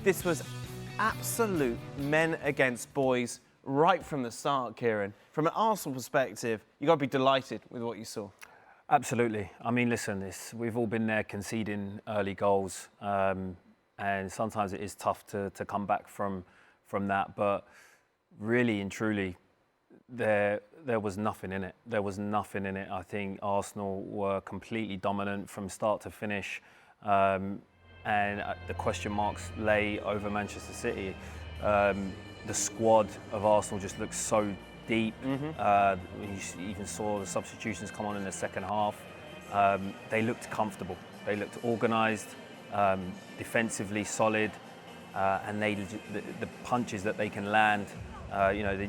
This was absolute men against boys right from the start, Kieran. From an Arsenal perspective, you've got to be delighted with what you saw. Absolutely. I mean, listen, we've all been there conceding early goals, and sometimes it is tough to come back from that. But really and truly, there was nothing in it. There was nothing in it. I think Arsenal were completely dominant from start to finish, and the question marks lay over Manchester City. The squad of Arsenal just looks so deep. You even saw the substitutions come on in the second half. They looked comfortable. They looked organised, defensively solid, and the punches that they can land.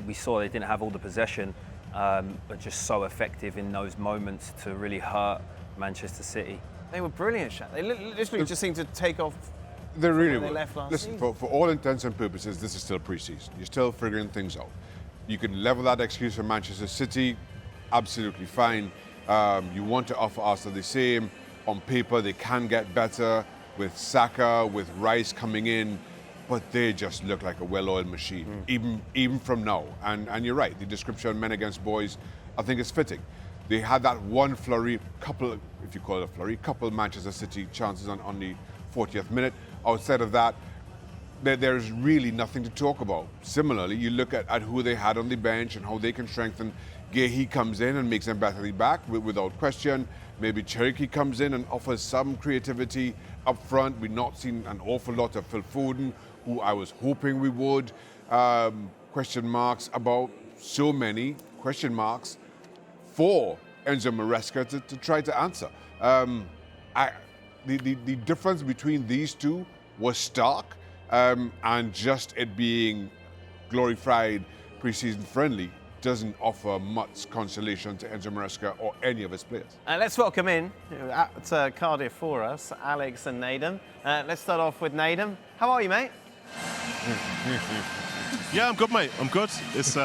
We saw they didn't have all the possession, but just so effective in those moments to really hurt Manchester City. They were brilliant, Shaka. They literally just seemed to take off. They really were. They left last Listen, season. for all intents and purposes, this is still pre-season. You're still figuring things out. You can level that excuse for Manchester City, absolutely fine. You want to offer Arsenal the same. On paper, they can get better with Shaka, with Rice coming in, but they just look like a well-oiled machine, even from now. And you're right, the description men against boys, I think is fitting. They had that one flurry, couple, if you call it a flurry, couple Manchester City chances on the 40th minute. Outside of that, there's really nothing to talk about. Similarly, you look at who they had on the bench and how they can strengthen. He comes in and makes them better back without question. Maybe Cherokee comes in and offers some creativity up front. We've not seen an awful lot of Phil Foden, who I was hoping we would. Question marks about so many question marks for Enzo Maresca to try to answer. The difference between these two was stark, and just it being glorified pre-season friendly doesn't offer much consolation to Enzo Maresca or any of his players. Let's welcome in at Cardiff for us, Alex and Nedum. Let's start off with Nedum. How are you, mate? Yeah, I'm good, mate. I'm good. It's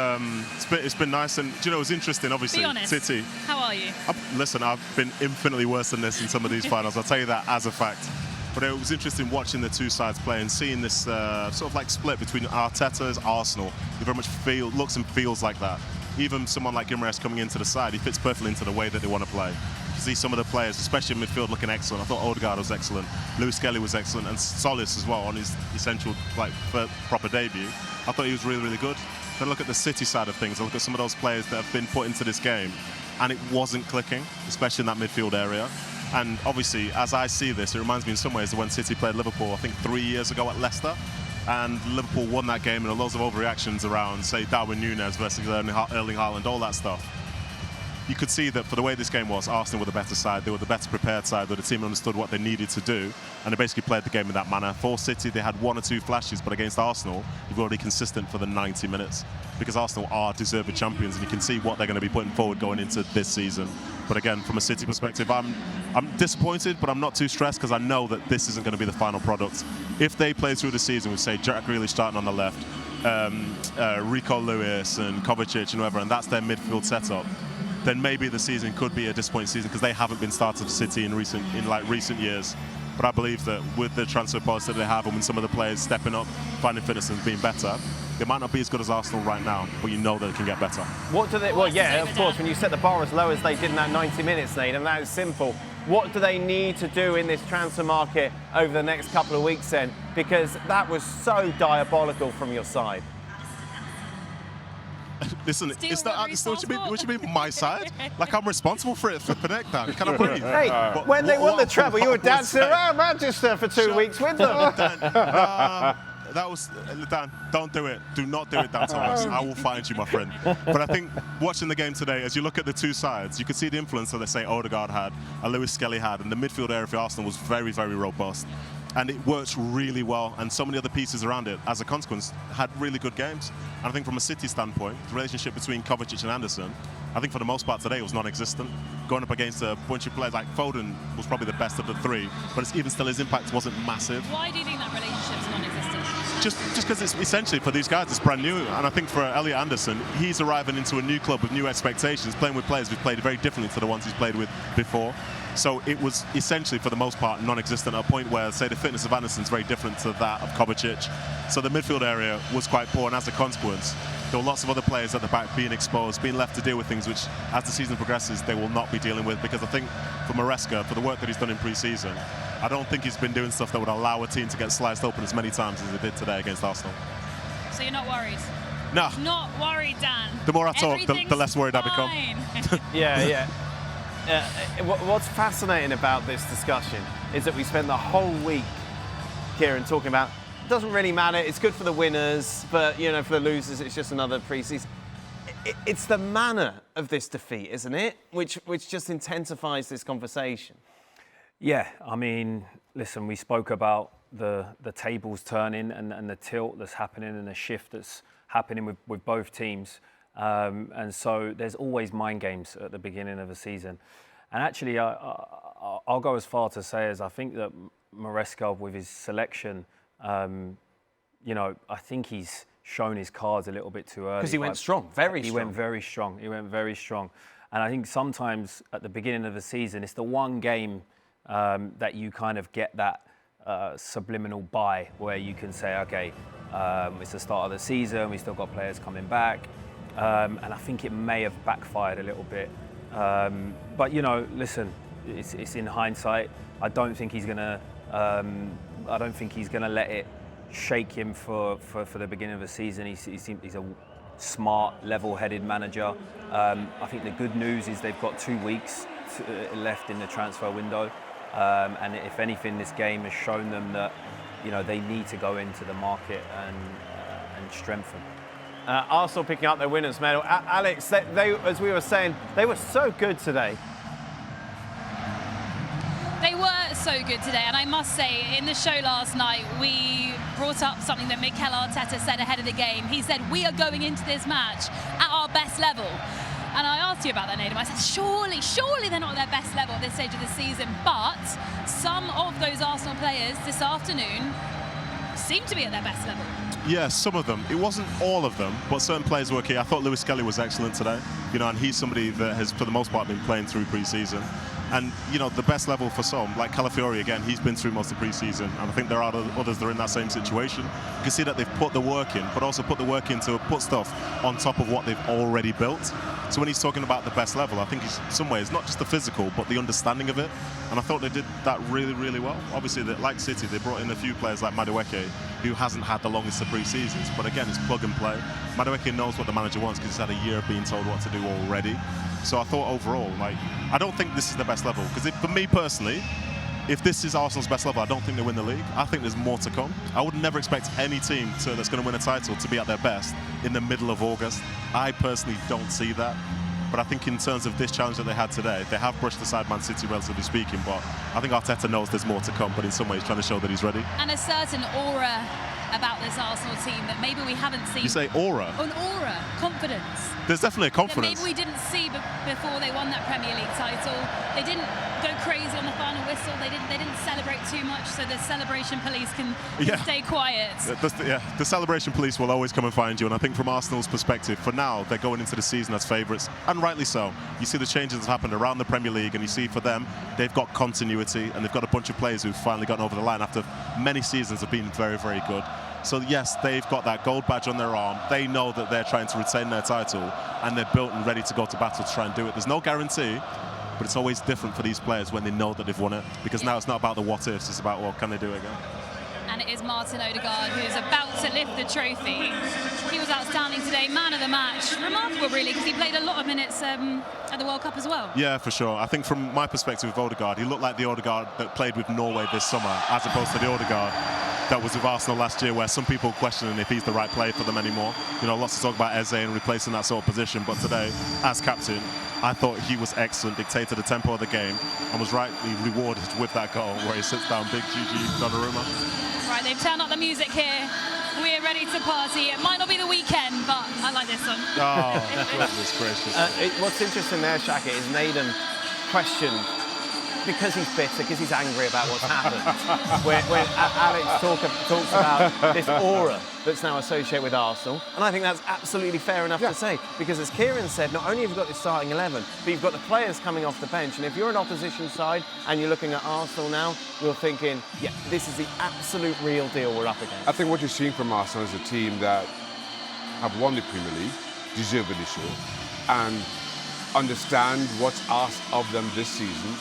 been nice, and do you know, it was interesting. Obviously, Be honest. City. How are you? Listen, I've been infinitely worse than this in some of these finals. I'll tell you that as a fact. But it was interesting watching the two sides play and seeing this sort of like split between Arteta's Arsenal. It very much looks and feels like that. Even someone like Gibbs coming into the side, he fits perfectly into the way that they want to play. You see some of the players, especially in midfield, looking excellent. I thought Ødegaard was excellent, Lewis Kelly was excellent, and Solis as well on his essential proper debut. I thought he was really, really good. Then look at the City side of things. I look at some of those players that have been put into this game, and it wasn't clicking, especially in that midfield area. And obviously, as I see this, it reminds me in some ways of when City played Liverpool, I think 3 years ago at Leicester. And Liverpool won that game, and there were loads of overreactions around, say, Darwin Núñez versus Erling Haaland, all that stuff. You could see that for the way this game was, Arsenal were the better side. They were the better prepared side, where the team understood what they needed to do, and they basically played the game in that manner. For City, they had one or two flashes, but against Arsenal, you've got to be consistent for the 90 minutes, because Arsenal are deserved champions, and you can see what they're going to be putting forward going into this season. But again, from a City perspective, I'm disappointed, but I'm not too stressed, because I know that this isn't going to be the final product. If they play through the season with, say, Jack Grealish starting on the left, Rico Lewis and Kovacic and whoever, and that's their midfield setup, then maybe the season could be a disappointing season, because they haven't been starters for City in recent years. But I believe that with the transfer policy that they have, and with some of the players stepping up, finding fitness and being better, they might not be as good as Arsenal right now, but you know they can get better. What do they? Well, yeah, of course. When you set the bar as low as they did in that 90 minutes, Nate, and that is simple. What do they need to do in this transfer market over the next couple of weeks, then? Because that was so diabolical from your side. Listen, is that what you mean my side? Like I'm responsible for it for Connect Dan. Can I breathe? Hey, when they won the treble, you were dancing around Manchester for 2 weeks with them. That was, Dan, don't do it. Do not do it, Dan Thomas. I will find you, my friend. But I think watching the game today, as you look at the two sides, you can see the influence that, let's say, Ødegaard had and Lewis Kelly had, and the midfield area for Arsenal was very, very robust. And it works really well, and so many other pieces around it, as a consequence, had really good games. And I think from a City standpoint, the relationship between Kovacic and Anderson, I think for the most part today, it was non-existent. Going up against a bunch of players like Foden was probably the best of the three, but even still, his impact wasn't massive. Why do you think that relationship's non-existent? just because it's essentially for these guys, it's brand new. And I think for Elliot Anderson, he's arriving into a new club with new expectations, playing with players who've played very differently to the ones he's played with before. So it was essentially, for the most part, non-existent at a point where, say, the fitness of Anderson's very different to that of Kovacic. So the midfield area was quite poor, and as a consequence, there were lots of other players at the back being exposed, being left to deal with things which, as the season progresses, they will not be dealing with. Because I think for Maresca, for the work that he's done in pre-season, I don't think he's been doing stuff that would allow a team to get sliced open as many times as they did today against Arsenal. So you're not worried? No. Not worried, Dan. The more I talk, the less worried I become. Yeah. What's fascinating about this discussion is that we spent the whole week, Kieran, talking about it doesn't really matter, it's good for the winners, but for the losers it's just another pre-season. It's the manner of this defeat, isn't it, which just intensifies this conversation. Yeah, I mean, listen, we spoke about the tables turning and the tilt that's happening and the shift that's happening with both teams. And so there's always mind games at the beginning of a season. And actually, I'll go as far to say as I think that Maresca, with his selection, I think he's shown his cards a little bit too early. Because he went strong, very strong. He went very strong. And I think sometimes at the beginning of the season, it's the one game that you kind of get that subliminal buy where you can say, okay, it's the start of the season, we've still got players coming back. And I think it may have backfired a little bit. But listen, it's in hindsight. I don't think he's gonna let it shake him for the beginning of the season. He's a smart, level-headed manager. I think the good news is they've got 2 weeks left in the transfer window. And if anything, this game has shown them that they need to go into the market and strengthen. Arsenal picking up their winners' medal. Alex, they, as we were saying, they were so good today. They were so good today, and I must say, in the show last night, we brought up something that Mikel Arteta said ahead of the game. He said, we are going into this match at our best level. And I asked you about that, Nedum. I said, surely they're not at their best level at this stage of the season, but some of those Arsenal players this afternoon seem to be at their best level. Yeah, some of them. It wasn't all of them, but certain players were key. I thought Lewis Skelly was excellent today, and he's somebody that has, for the most part, been playing through pre-season. And, the best level for some, like Calafiori, again, he's been through most of pre-season, and I think there are others that are in that same situation. You can see that they've put the work in, but also put the work in to put stuff on top of what they've already built. So when he's talking about the best level, I think he's, in some ways, not just the physical, but the understanding of it. And I thought they did that really, really well. Obviously, like City, they brought in a few players like Madueke, who hasn't had the longest of pre-seasons, but again, it's plug and play. Madueke knows what the manager wants because he's had a year of being told what to do already. So I thought overall, I don't think this is the best level. Because for me personally, if this is Arsenal's best level, I don't think they win the league. I think there's more to come. I would never expect any team that's going to win a title to be at their best in the middle of August. I personally don't see that. But I think in terms of this challenge that they had today, they have brushed aside Man City, relatively speaking. But I think Arteta knows there's more to come, but in some ways trying to show that he's ready. And a certain aura about this Arsenal team that maybe we haven't seen. You say aura? An aura, confidence. There's definitely a confidence. That maybe we didn't see before they won that Premier League title. They didn't go crazy on the final whistle. They didn't celebrate too much, so the celebration police can stay quiet. The celebration police will always come and find you, and I think from Arsenal's perspective, for now, they're going into the season as favourites, and rightly so. You see the changes that have happened around the Premier League, and you see for them, they've got continuity, and they've got a bunch of players who've finally gotten over the line after many seasons of being very, very good. So yes, they've got that gold badge on their arm. They know that they're trying to retain their title, and they're built and ready to go to battle to try and do it. There's no guarantee, but it's always different for these players when they know that they've won it, because now it's not about the what ifs, it's about, well, can they do it again? And it is Martin Ødegaard who's about to lift the trophy. He was outstanding today, man of the match. Remarkable, really, because he played a lot of minutes at the World Cup as well. Yeah, for sure. I think from my perspective with Ødegaard, he looked like the Ødegaard that played with Norway this summer, as opposed to the Ødegaard that was with Arsenal last year, where some people questioning if he's the right player for them anymore. Lots of talk about Eze and replacing that sort of position, but today, as captain, I thought he was excellent, dictated the tempo of the game, and was rightly rewarded with that goal where he sits down big GG Donnarumma. Right, they've turned up the music here. We're ready to party. It might not be the weekend, but I like this one. Oh, goodness gracious. What's interesting there, Shaka, is Nedum questioned because he's bitter, because he's angry about what's happened. when Alex talks about this aura that's now associated with Arsenal, and I think that's absolutely fair enough to say, because as Kieran said, not only have you got the starting 11, but you've got the players coming off the bench, and if you're an opposition side and you're looking at Arsenal now, you're thinking, yeah, this is the absolute real deal we're up against. I think what you're seeing from Arsenal is a team that have won the Premier League, deservedly so, and understand what's asked of them this season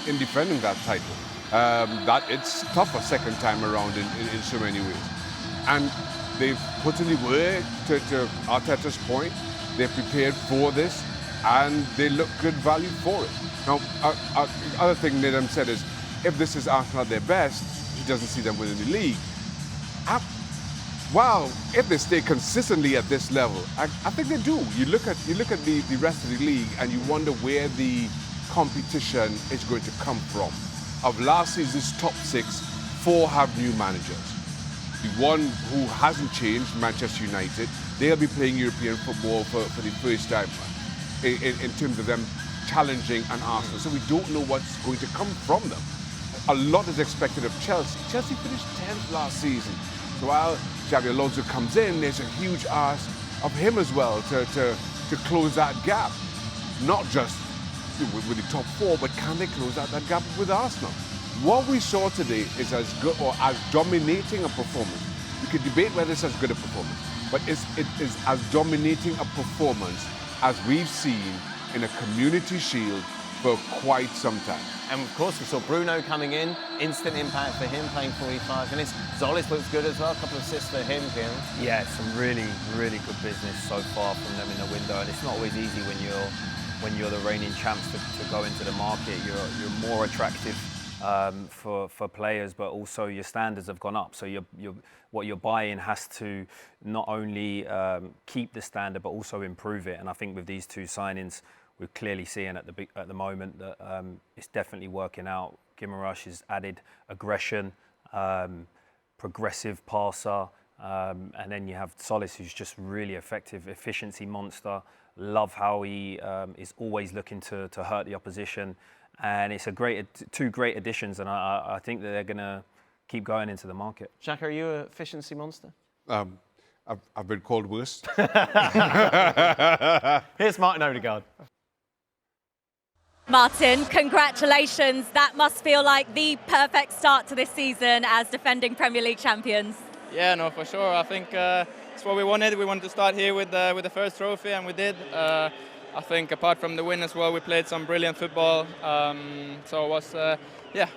in defending that title. That it's tougher second time around in so many ways. And they've put in the work, to Arteta's point. They're prepared for this, and they look good value for it. Now, the other thing Nedum said is, if this is Arsenal at their best, he doesn't see them winning the league. Wow, if they stay consistently at this level, I think they do. You look at the rest of the league and you wonder where the competition is going to come from. Of last season's top 6, 4 have new managers. The one who hasn't changed, Manchester United, they'll be playing European football for the first time in terms of them challenging an Arsenal. So we don't know what's going to come from them. A lot is expected of Chelsea. Chelsea finished 10th last season. So while Xabi Alonso comes in, there's a huge ask of him as well to close that gap. Not just with the top 4, but can they close that gap with Arsenal? What we saw today is as good or as dominating a performance. You could debate whether it's as good a performance, but it is as dominating a performance as we've seen in a Community Shield for quite some time. And of course, we saw Bruno coming in, instant impact for him, playing 45 minutes. Zolis looks good as well, a couple of assists for him, Kieran. Yeah, some really, really good business so far from them in the window, and it's not always easy when you're the reigning champs to go into the market. You're more attractive for players, but also your standards have gone up. So what you're buying has to not only keep the standard, but also improve it. And I think with these 2 signings, we're clearly seeing at the moment that it's definitely working out. Gibbs has added aggression, progressive passer, and then you have Solis, who's just really effective, efficiency monster. Love how he is always looking to hurt the opposition, and it's 2 great additions, and I think that they're going to keep going into the market. Shaka, are you an efficiency monster? I've been called worse. Here's Martin Ødegaard. Martin, congratulations. That must feel like the perfect start to this season as defending Premier League champions. Yeah, no, for sure. I think it's what we wanted. We wanted to start here with the first trophy, and we did. I think apart from the win as well, we played some brilliant football. So it was,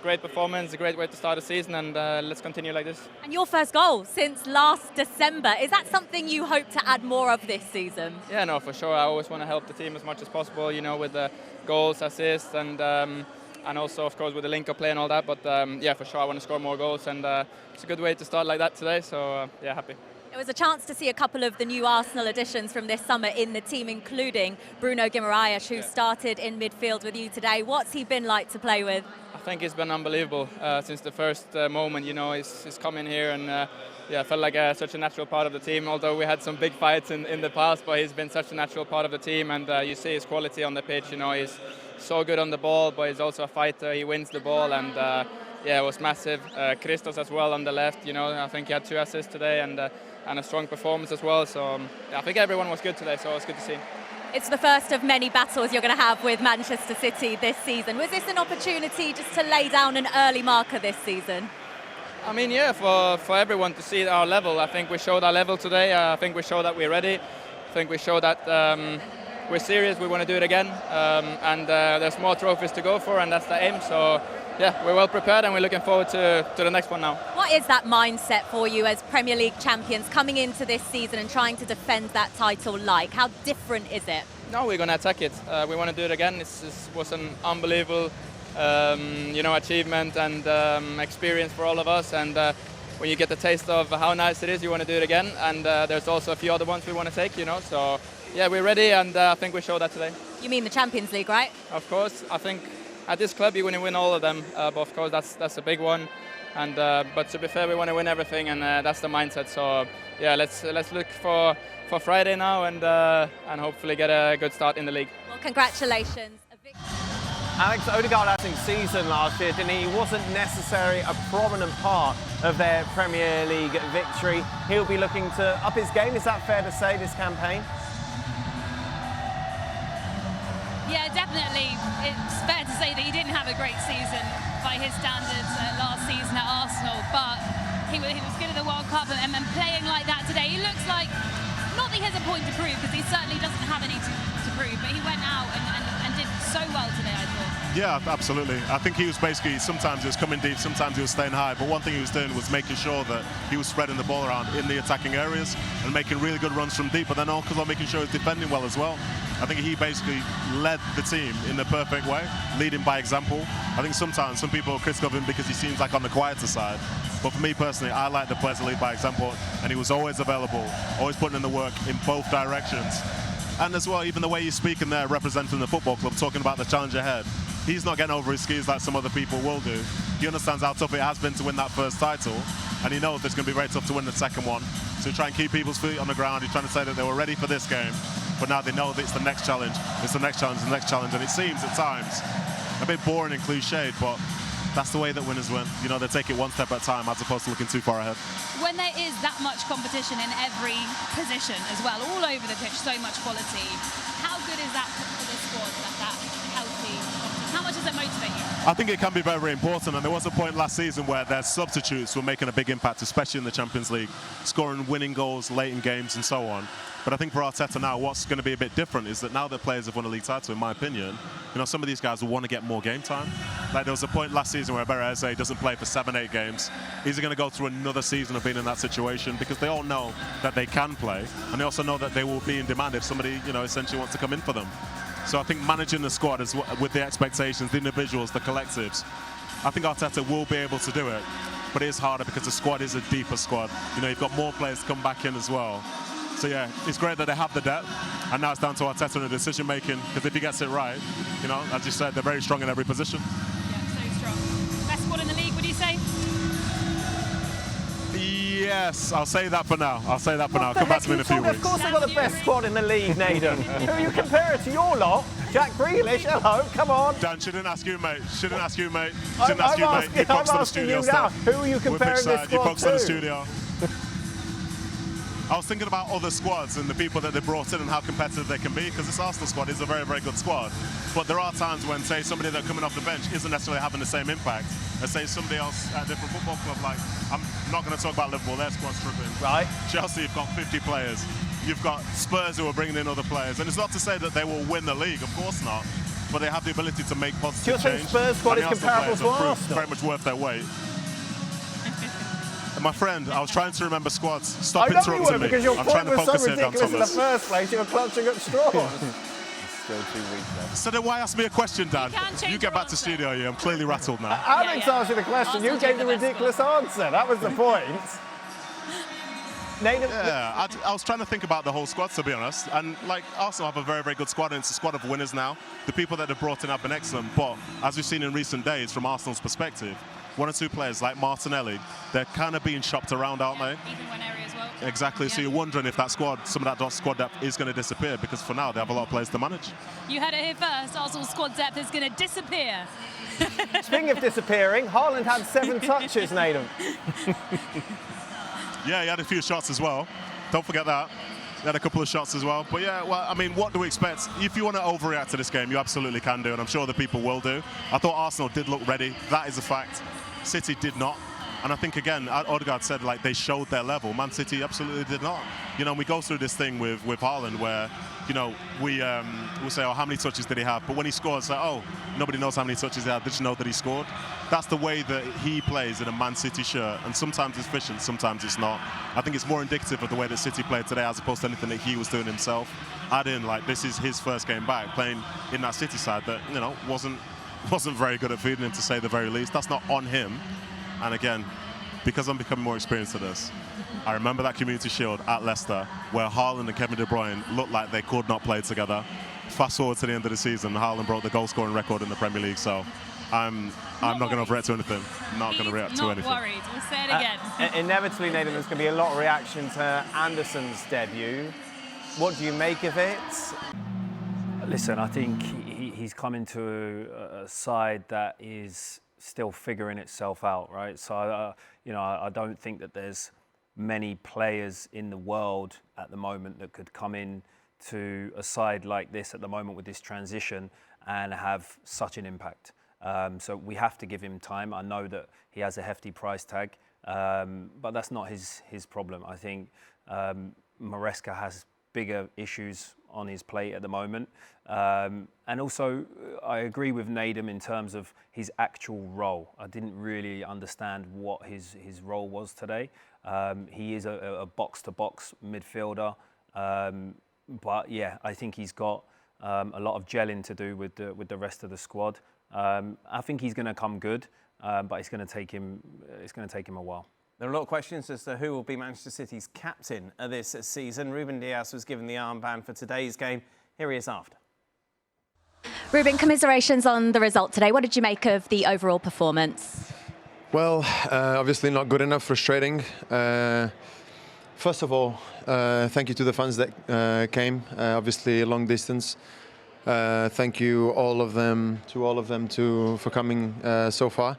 great performance, a great way to start the season, and let's continue like this. And your first goal since last December, is that something you hope to add more of this season? Yeah, no, for sure. I always want to help the team as much as possible, with the goals, assists, and also, of course, with the link-up play and all that. But for sure, I want to score more goals, and it's a good way to start like that today. So happy. It was a chance to see a couple of the new Arsenal additions from this summer in the team, including Bruno Gibbs, who started in midfield with you today. What's he been like to play with? I think he's been unbelievable since the first moment. He's come in here and felt like such a natural part of the team. Although we had some big fights in the past, but he's been such a natural part of the team. And you see his quality on the pitch. He's so good on the ball, but he's also a fighter. He wins the ball, and it was massive. Christos as well on the left. I think he had 2 assists today, and a strong performance as well. So I think everyone was good today. So it was good to see. It's the first of many battles you're going to have with Manchester City this season. Was this an opportunity just to lay down an early marker this season? I mean, yeah, for everyone to see our level. I think we showed our level today. I think we showed that we're ready. I think we showed that we're serious. We want to do it again. And there's more trophies to go for, and that's the aim. So, we're well prepared, and we're looking forward to the next one now. What is that mindset for you as Premier League champions coming into this season and trying to defend that title like? How different is it? No, we're going to attack it. We want to do it again. It was an unbelievable achievement and experience for all of us. And when you get the taste of how nice it is, you want to do it again. And there's also a few other ones we want to take, So, we're ready, and I think we showed that today. You mean the Champions League, right? Of course. I think at this club, you're going to win all of them. But of course, that's a big one. And but to be fair, we want to win everything, and that's the mindset. So, let's look for Friday now, and hopefully get a good start in the league. Well, congratulations. Alex, Ødegaard adding season last year, didn't he? He wasn't necessarily a prominent part of their Premier League victory. He'll be looking to up his game, is that fair to say, this campaign? Yeah, definitely. It's fair to say that he didn't have a great season by his standards last season at Arsenal, but he was good at the World Cup, and playing like that today, he looks like, not that he has a point to prove, because he certainly doesn't have any to prove, but he went out and did so well today, I thought. Yeah, absolutely. I think he was basically, sometimes he was coming deep, sometimes he was staying high, but one thing he was doing was making sure that he was spreading the ball around in the attacking areas and making really good runs from deep, but then also making sure he was defending well as well. I think he basically led the team in the perfect way, leading by example. I think sometimes some people criticise him because he seems like on the quieter side, but for me personally, I like the players that lead by example, and he was always available, always putting in the work in both directions. And as well, even the way he's speaking there, representing the football club, talking about the challenge ahead, he's not getting over his skis like some other people will do. He understands how tough it has been to win that first title, and he knows it's going to be very tough to win the second one. So try and keep people's feet on the ground. He's trying to say that they were ready for this game, but now they know that it's the next challenge, it's the next challenge, the next challenge, and it seems at times a bit boring and cliched, but that's the way that winners win. You know, they take it one step at a time as opposed to looking too far ahead. When there is that much competition in every position as well, all over the pitch, so much quality, how good is that for the squad, that healthy competition? How much does it motivate you? I think it can be very, very important, and there was a point last season where their substitutes were making a big impact, especially in the Champions League, scoring winning goals late in games and so on. But I think for Arteta now, what's going to be a bit different is that now that players have won a league title, in my opinion, you know, some of these guys will want to get more game time. Like there was a point last season where Bereze doesn't play for 7-8 games. Is he going to go through another season of being in that situation? Because they all know that they can play, and they also know that they will be in demand if somebody, you know, essentially wants to come in for them. So I think managing the squad is with the expectations, the individuals, the collectives, I think Arteta will be able to do it. But it is harder because the squad is a deeper squad. You know, you've got more players to come back in as well. So yeah, it's great that they have the depth, and now it's down to Arteta and the decision making, because if he gets it right, you know, as you said, they're very strong in every position. Yeah, so strong. Best squad in the league, would you say? Yes, I'll say that for now. I'll say that for now. Come back to me in a few weeks. Of course they've got the best squad in the league, Nedum. Who are you comparing to your lot? Jack Grealish, hello, come on. Dan, she didn't ask you, mate. She didn't ask you, mate. She didn't ask you, mate. You I'm asking you now. Who are you comparing this squad to? You focus on the studio. I was thinking about other squads and the people that they brought in and how competitive they can be, because this Arsenal squad is a very, very good squad. But there are times when, say, somebody that's coming off the bench isn't necessarily having the same impact as, say, somebody else at a different football club. Like, I'm not going to talk about Liverpool, their squad's tripping. Right. Chelsea, you've got 50 players. You've got Spurs who are bringing in other players. And it's not to say that they will win the league, of course not. But they have the ability to make positive change. Do you think Spurs squad is comparable to Arsenal? Very much worth their weight. My friend, I was trying to remember squads. Stop interrupting me. I know you were, because your point was so here, ridiculous in the first place, you were clutching at straws. Still 2 weeks left. So then why ask me a question, Dan? You get back to answer. studio, yeah. I'm clearly rattled now. Alex asked you the question, you gave the ridiculous answer. That was the point. Nedum, yeah, I was trying to think about the whole squad, to be honest. And, like, Arsenal have a very, very good squad, and it's a squad of winners now. The people that they've brought in have been excellent. But, as we've seen in recent days, from Arsenal's perspective, one or two players like Martinelli, they're kind of being shopped around, aren't they? Even one area as well. Exactly, so you're wondering if that squad, some of that squad depth is going to disappear, because for now they have a lot of players to manage. You heard it here first, Arsenal's squad depth is going to disappear. speaking of disappearing, Haaland had 7 touches, Nedum. Yeah, he had a few shots as well. Don't forget that. He had a couple of shots as well. But yeah, well, I mean, what do we expect? If you want to overreact to this game, you absolutely can do, and I'm sure the people will do. I thought Arsenal did look ready. That is a fact. City did not. And I think, again, Ødegaard said, like, they showed their level. Man City absolutely did not. You know, we go through this thing with Haaland where, you know, we'll say, oh, how many touches did he have? But when he scores, like, oh, nobody knows how many touches he had. Did you know that he scored? That's the way that he plays in a Man City shirt. And sometimes it's efficient, sometimes it's not. I think it's more indicative of the way that City played today as opposed to anything that he was doing himself. Add in, like, this is his first game back, playing in that City side that, you know, wasn't very good at feeding him, to say the very least. That's not on him. And again, because I'm becoming more experienced at this, I remember that Community Shield at Leicester where Haaland and Kevin De Bruyne looked like they could not play together. Fast forward to the end of the season, Haaland broke the goal-scoring record in the Premier League, so I'm not going to overreact to anything. Not going to react to anything. Not worried. We'll say it again. Inevitably, Nedum, there's going to be a lot of reaction to Anderson's debut. What do you make of it? Listen, I think he's come into a side that is still figuring itself out, right? So, I don't think that there's many players in the world at the moment that could come in to a side like this at the moment with this transition and have such an impact. So we have to give him time. I know that he has a hefty price tag, but that's not his problem. I think Maresca has bigger issues on his plate at the moment. And also, I agree with Nedum in terms of his actual role. I didn't really understand what his role was today. He is a box-to-box midfielder. But yeah, I think he's got a lot of gelling to do with the rest of the squad. I think he's going to come good, but it's going to take him a while. There are a lot of questions as to who will be Manchester City's captain this season. Ruben Dias was given the armband for today's game. Here he is after. Ruben, commiserations on the result today. What did you make of the overall performance? Well, obviously not good enough, frustrating. First of all, thank you to the fans that came, obviously a long distance. Thank you all of them for coming so far.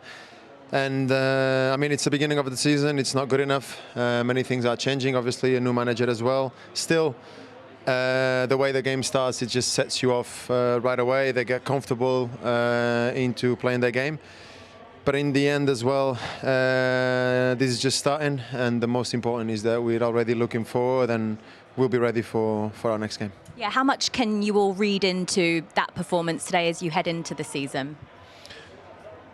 And I mean, it's the beginning of the season. It's not good enough. Many things are changing. Obviously, a new manager as well. Still, the way the game starts, it just sets you off right away. They get comfortable into playing their game. But in the end as well, this is just starting. And the most important is that we're already looking forward and we'll be ready for our next game. Yeah, how much can you all read into that performance today as you head into the season?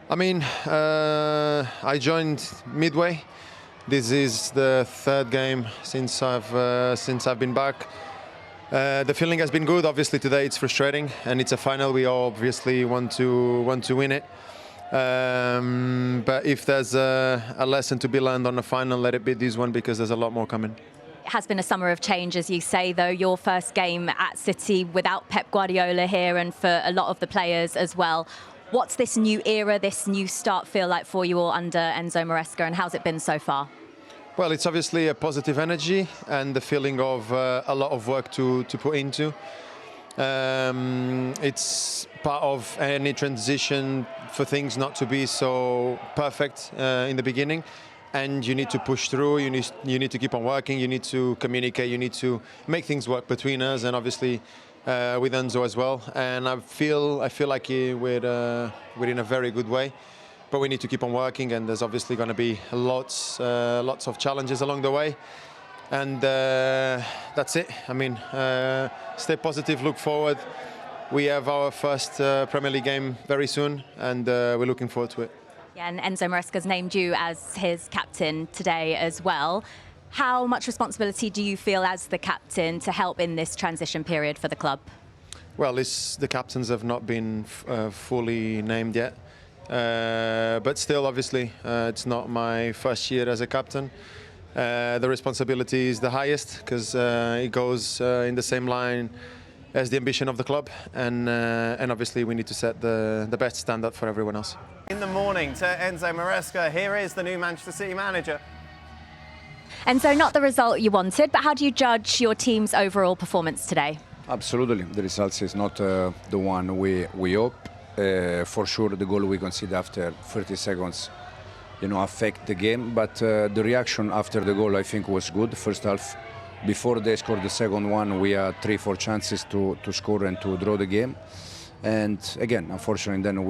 I mean, I joined midway. This is the third game since I've been back. The feeling has been good. Obviously today it's frustrating, and it's a final. We all obviously want to win it. But if there's a lesson to be learned on the final, let it be this one, because there's a lot more coming. It has been a summer of change, as you say, though. Your first game at City without Pep Guardiola here, and for a lot of the players as well. What's this new era, this new start feel like for you all under Enzo Maresca, and how's it been so far? Well, it's obviously a positive energy and the feeling of a lot of work to put into. It's part of any transition for things not to be so perfect in the beginning, and you need to push through. You need to keep on working. You need to communicate. You need to make things work between us, and obviously with Enzo as well. And I feel like we're in a very good way. But we need to keep on working, and there's obviously going to be lots of challenges along the way. And that's it. I mean, stay positive, look forward. We have our first Premier League game very soon, and we're looking forward to it. Yeah, and Enzo Maresca's named you as his captain today as well. How much responsibility do you feel as the captain to help in this transition period for the club? Well, the captains have not been fully named yet. But still, obviously, it's not my first year as a captain. The responsibility is the highest, because it goes in the same line as the ambition of the club, and obviously we need to set the best standard for everyone else. In the morning to Enzo Maresca, here is the new Manchester City manager. And so not the result you wanted, but how do you judge your team's overall performance today? Absolutely, the results is not the one we hope. For sure, the goal we conceded after 30 seconds, affect the game. But the reaction after the goal, I think, was good. First half, before they scored the second one, we had 3-4 chances to score and to draw the game. And again, unfortunately, then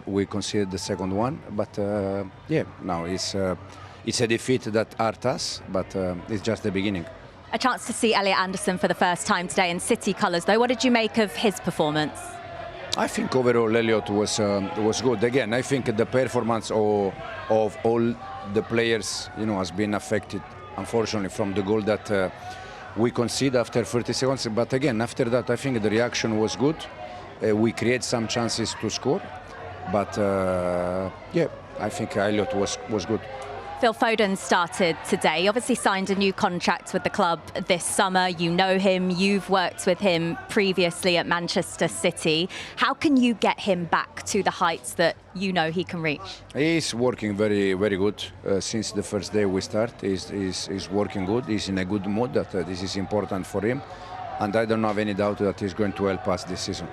we conceded the second one. But now it's a defeat that hurt us, but it's just the beginning. A chance to see Elliot Anderson for the first time today in City colours, though. What did you make of his performance? I think overall Elliot was good. Again, I think the performance of all the players, has been affected, unfortunately, from the goal that we conceded after 30 seconds. But again, after that, I think the reaction was good. We create some chances to score, but I think Elliot was good. Phil Foden started today. Obviously signed a new contract with the club this summer. You know him, you've worked with him previously at Manchester City. How can you get him back to the heights that you know he can reach? He's working very, very good. Since the first day we start, he's working good. He's in a good mood. That this is important for him. And I don't have any doubt that he's going to help us this season.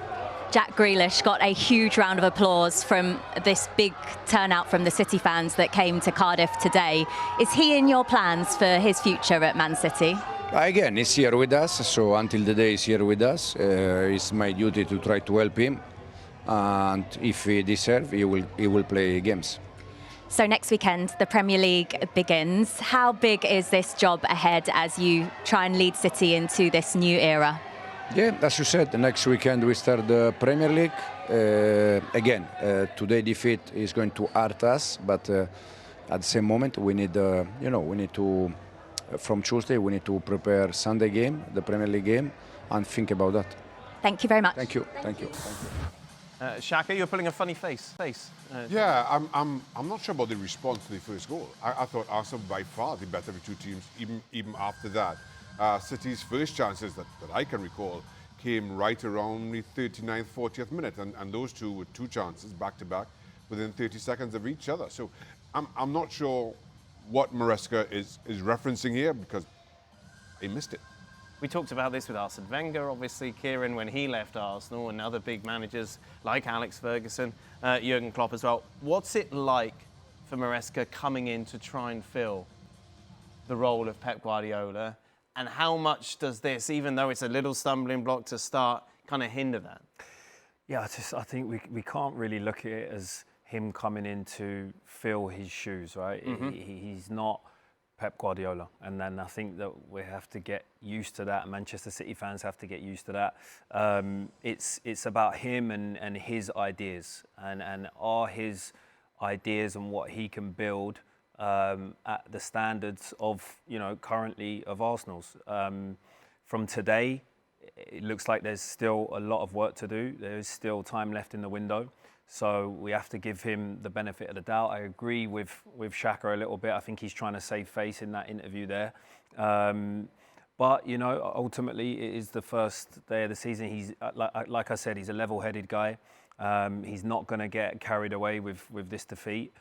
Jack Grealish got a huge round of applause from this big turnout from the City fans that came to Cardiff today. Is he in your plans for his future at Man City? Again, he's here with us, so until the day he's here with us, it's my duty to try to help him. And if he deserves, he will play games. So next weekend, the Premier League begins. How big is this job ahead as you try and lead City into this new era? Yeah, as you said, the next weekend we start the Premier League. Again, today defeat is going to hurt us, but at the same moment we need, we need to, from Tuesday, we need to prepare Sunday game, the Premier League game, and think about that. Thank you very much. Thank you. Thank you. Shaka, you're pulling a funny face. Yeah, I'm not sure about the response to the first goal. I thought Arsenal by far the better of the two teams, even after that. City's first chances that I can recall came right around the 39th, 40th minute, and those two were two chances back-to-back within 30 seconds of each other. So I'm not sure what Maresca is referencing here, because he missed it. We talked about this with Arsene Wenger, obviously, Kieran, when he left Arsenal, and other big managers like Alex Ferguson, Jurgen Klopp as well. What's it like for Maresca coming in to try and fill the role of Pep Guardiola? And how much does this, even though it's a little stumbling block to start, kind of hinder that? Yeah, I think we can't really look at it as him coming in to fill his shoes, right? Mm-hmm. He's not Pep Guardiola. And then I think that we have to get used to that. Manchester City fans have to get used to that. It's about him and his ideas. And are his ideas and what he can build at the standards of, currently of Arsenal's. From today, it looks like there's still a lot of work to do. There's still time left in the window. So we have to give him the benefit of the doubt. I agree with Shaka a little bit. I think he's trying to save face in that interview there. But, ultimately it is the first day of the season. He's, like I said, he's a level-headed guy. He's not going to get carried away with this defeat.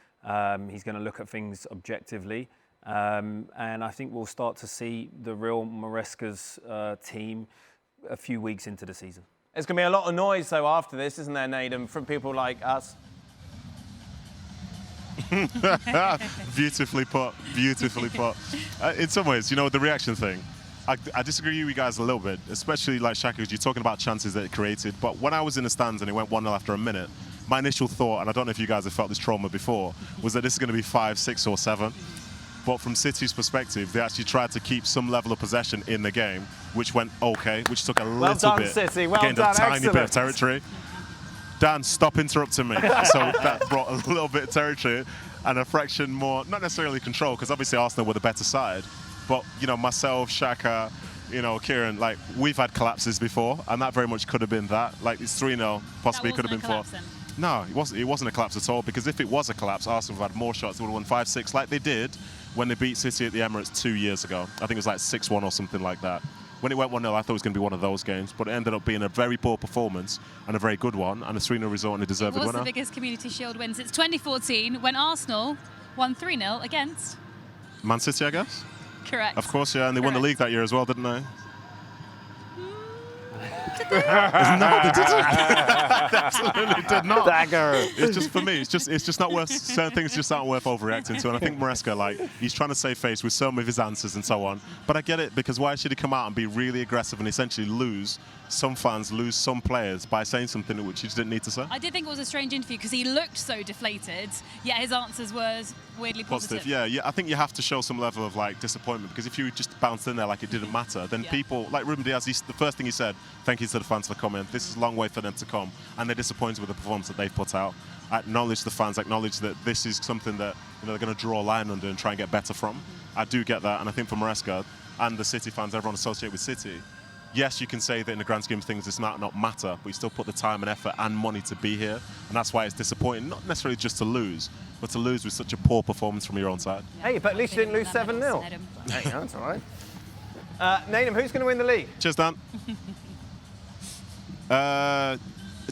He's going to look at things objectively. And I think we'll start to see the real Maresca's team a few weeks into the season. There's going to be a lot of noise, though, after this, isn't there, Nedum, from people like us? Beautifully put, beautifully put. In some ways, the reaction thing, I disagree with you guys a little bit, especially like Shaka, because you're talking about chances that it created. But when I was in the stands and it went 1-0 after a minute, my initial thought, and I don't know if you guys have felt this trauma before, was that this is going to be 5, 6 or 7. But from City's perspective, they actually tried to keep some level of possession in the game, which went okay, which took a little bit, City. gained a tiny bit of territory. Dan, stop interrupting me. So that brought a little bit of territory and a fraction more, not necessarily control, because obviously Arsenal were the better side. But, myself, Shaka, Kieran, we've had collapses before, and that very much could have been that. It's 3-0, possibly could have been 4. No, it wasn't a collapse at all, because if it was a collapse, Arsenal would have had more shots. They would have won 5-6, like they did when they beat City at the Emirates 2 years ago. I think it was 6-1 or something like that. When it went 1-0, I thought it was going to be one of those games, but it ended up being a very poor performance and a very good one, and a 3-0 result and a deserved winner. It was the biggest Community Shield win since 2014, when Arsenal won 3-0 against Man City, I guess? Correct. Of course, yeah, and they won the league that year as well, didn't they? No, they didn't. They absolutely did not. Dagger. It's just, for me, it's just not worth, certain things just aren't worth overreacting to. And I think Maresca, he's trying to save face with some of his answers and so on. But I get it, because why should he come out and be really aggressive and essentially lose some fans, lose some players by saying something which he didn't need to say? I did think it was a strange interview, because he looked so deflated, yet his answers were weirdly positive. Yeah, I think you have to show some level of disappointment, because if you just bounced in there like it didn't matter, then people, like Ruben Dias, the first thing he said, thank you to the fans for coming. This is a long way for them to come, and they're disappointed with the performance that they've put out. Acknowledge the fans, acknowledge that this is something that they're going to draw a line under and try and get better from. I do get that, and I think for Maresca and the City fans, everyone associated with City, yes, you can say that in the grand scheme of things this might not matter, but you still put the time and effort and money to be here, and that's why it's disappointing, not necessarily just to lose, but to lose with such a poor performance from your own side. Hey, but at least you didn't lose 7-0. Hey, that's all right. Nedum, who's going to win the league? Cheers, Dan.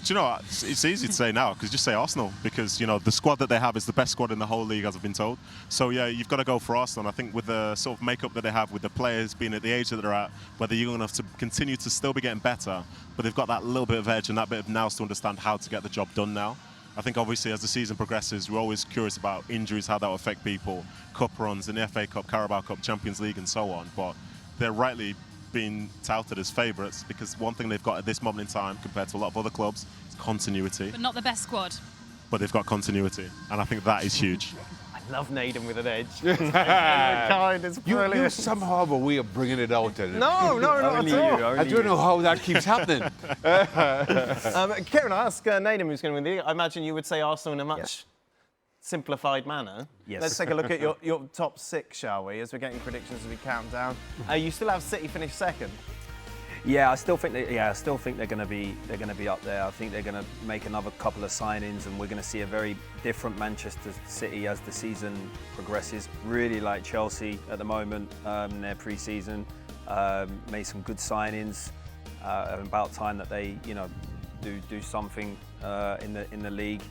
do you know what? It's easy to say now because just say Arsenal because, you know, the squad that they have is the best squad in the whole league, as I've been told. So, yeah, you've got to go for Arsenal. And I think with the sort of makeup that they have, with the players being at the age that they're at, where they're young enough to continue to still be getting better, but they've got that little bit of edge and that bit of nous to understand how to get the job done now. I think, obviously, as the season progresses, we're always curious about injuries, how that will affect people, cup runs in the FA Cup, Carabao Cup, Champions League, and so on. But they're rightly being touted as favourites because one thing they've got at this moment in time compared to a lot of other clubs is continuity. But not the best squad. But they've got continuity, and I think that is huge. I love Nedum with an edge. It's brilliant. You somehow have a way of bringing it out. No, not at all. I don't know how that keeps happening. Kieran, I ask Nedum who's going to win the. I imagine you would say Arsenal in a much simplified manner. Yes. Let's take a look at your top 6, shall we, as we're getting predictions as we count down. You still have City finish second. Yeah, I still think they're going to be up there. I think they're going to make another couple of signings, and we're going to see a very different Manchester City as the season progresses. Really like Chelsea at the moment in their pre-season. Made some good signings. About time that they, you know, do something in the league.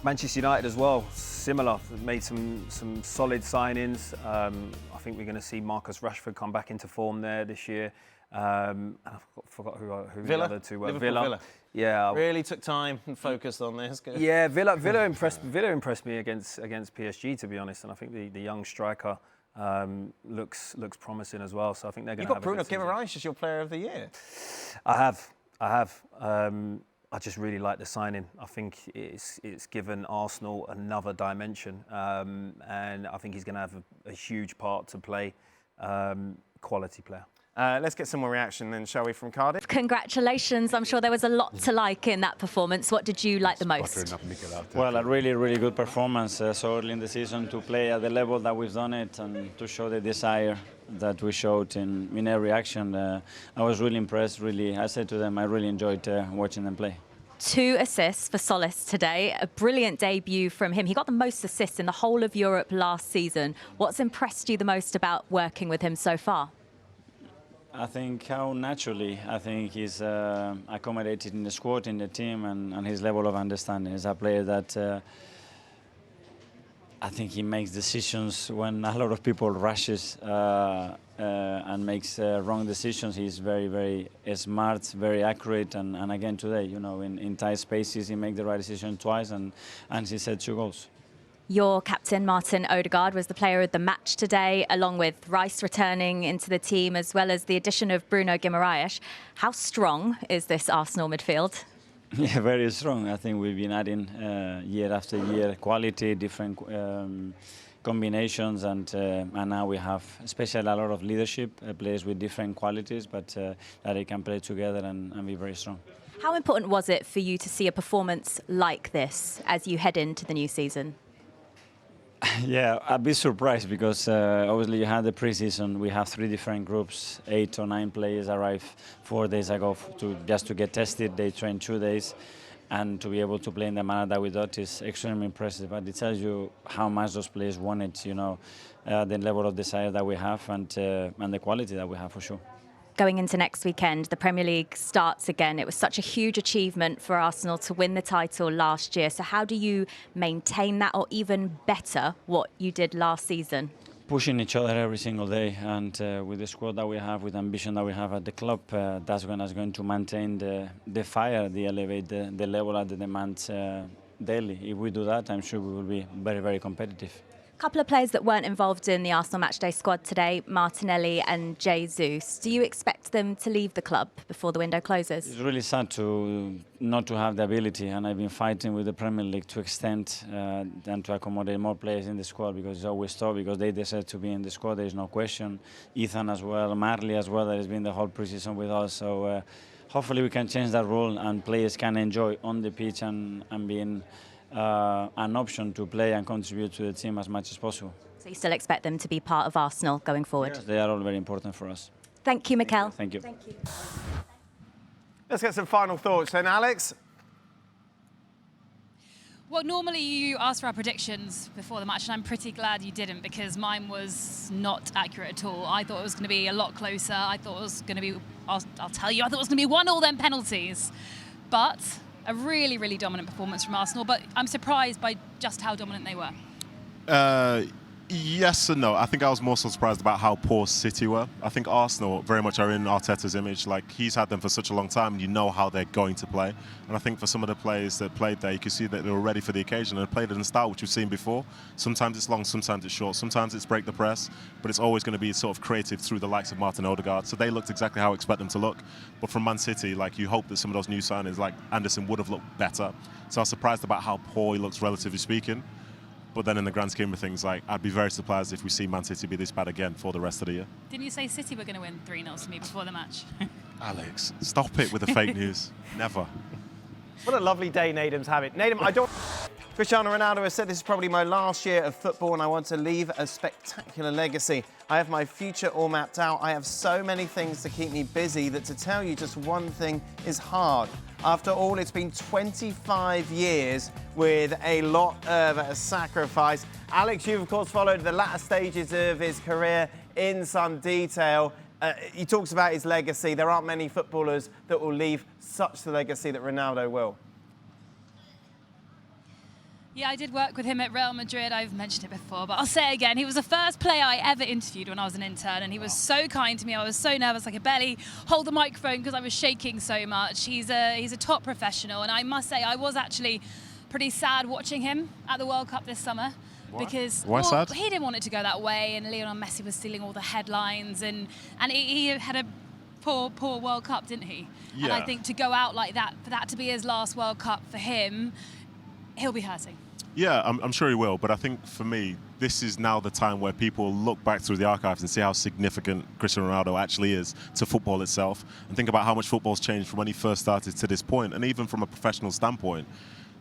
Manchester United as well, similar. Made some solid signings. I think we're going to see Marcus Rashford come back into form there this year. And I forgot who the other two were. Villa. Yeah. Really took time and focused on this. Yeah, Villa impressed me against PSG, to be honest. And I think the young striker looks promising as well. So I think they're going to have Bruno Guimaraes as your Player of the Year. I have. I just really like the signing. I think it's given Arsenal another dimension, and I think he's going to have a huge part to play. Quality player. Let's get some more reaction then, shall we, from Cardiff? Congratulations. I'm sure there was a lot to like in that performance. What did you like the most? Well, a really, really good performance so early in the season to play at the level that we've done it and to show the desire that we showed in every action. I was really impressed, really. I said to them, I really enjoyed watching them play. 2 assists for Solis today. A brilliant debut from him. He got the most assists in the whole of Europe last season. What's impressed you the most about working with him so far? I think how naturally, I think he's accommodated in the squad, in the team, and his level of understanding. He's a player that I think he makes decisions when a lot of people rushes and makes wrong decisions. He's very, very smart, very accurate, and again today, you know, in tight spaces, he made the right decision twice, and he set 2 goals. Your captain, Martin Ødegaard, was the player of the match today, along with Rice returning into the team, as well as the addition of Bruno Guimaraes. How strong is this Arsenal midfield? Yeah, very strong. I think we've been adding year after year quality, different combinations, and now we have especially a lot of leadership, players with different qualities, but that they can play together and be very strong. How important was it for you to see a performance like this as you head into the new season? Yeah, a bit surprised because obviously you had the pre-season. We have 3 different groups. 8 or 9 players arrived 4 days ago just to get tested. They trained 2 days, and to be able to play in the manner that we thought is extremely impressive. But it tells you how much those players wanted, you know, the level of desire that we have and the quality that we have for sure. Going into next weekend, the Premier League starts again. It was such a huge achievement for Arsenal to win the title last year. So how do you maintain that, or even better, what you did last season? Pushing each other every single day, and with the squad that we have, with the ambition that we have at the club, that's when it's going to maintain the fire, the elevate the level at the demands daily. If we do that, I'm sure we will be very, very competitive. A couple of players that weren't involved in the Arsenal matchday squad today, Martinelli and Jesus. Do you expect them to leave the club before the window closes? It's really sad not to have the ability, and I've been fighting with the Premier League to extend and to accommodate more players in the squad, because it's always tough, because they deserve to be in the squad, there is no question. Ethan as well, Marley as well, that has been the whole pre-season with us. So hopefully we can change that rule and players can enjoy on the pitch and being an option to play and contribute to the team as much as possible. So you still expect them to be part of Arsenal going forward? Yes, they are all very important for us. Thank you, Mikel. Thank you. Thank you. Let's get some final thoughts then, Alex. Well, normally you ask for our predictions before the match, and I'm pretty glad you didn't, because mine was not accurate at all. I thought it was going to be a lot closer. I thought it was going to be, I'll tell you, I thought it was going to be 1-1 then penalties. But a really, really dominant performance from Arsenal, but I'm surprised by just how dominant they were. Yes and no. I think I was more so surprised about how poor City were. I think Arsenal very much are in Arteta's image. Like, he's had them for such a long time, and you know how they're going to play. And I think for some of the players that played there, you can see that they were ready for the occasion and played in a style which we've seen before. Sometimes it's long, sometimes it's short, sometimes it's break the press, but it's always going to be sort of creative through the likes of Martin Ødegaard. So they looked exactly how I expect them to look. But from Man City, like, you hope that some of those new signings, like Anderson, would have looked better. So I was surprised about how poor he looks, relatively speaking. But then in the grand scheme of things, like, I'd be very surprised if we see Man City be this bad again for the rest of the year. Didn't you say City were going to win 3-0 to me before the match? Alex, stop it with the fake news. Never. What a lovely day Nedum's having. Nedum, I don't... Cristiano Ronaldo has said this is probably my last year of football and I want to leave a spectacular legacy. I have my future all mapped out. I have so many things to keep me busy that to tell you just one thing is hard. After all, it's been 25 years with a lot of sacrifice. Alex, you've of course followed the latter stages of his career in some detail. He talks about his legacy. There aren't many footballers that will leave such the legacy that Ronaldo will. Yeah, I did work with him at Real Madrid. I've mentioned it before, but I'll say it again. He was the first player I ever interviewed when I was an intern, and he was so kind to me. I was so nervous I could barely hold the microphone because I was shaking so much. He's a top professional, and I must say I was actually pretty sad watching him at the World Cup this summer. What? Because Why sad? He didn't want it to go that way, and Lionel Messi was stealing all the headlines, and he had a poor World Cup, didn't he? Yeah. And I think to go out like that, for that to be his last World Cup for him, he'll be hurting. Yeah, I'm sure he will, but I think for me, this is now the time where people look back through the archives and see how significant Cristiano Ronaldo actually is to football itself, and think about how much football's changed from when he first started to this point, and even from a professional standpoint.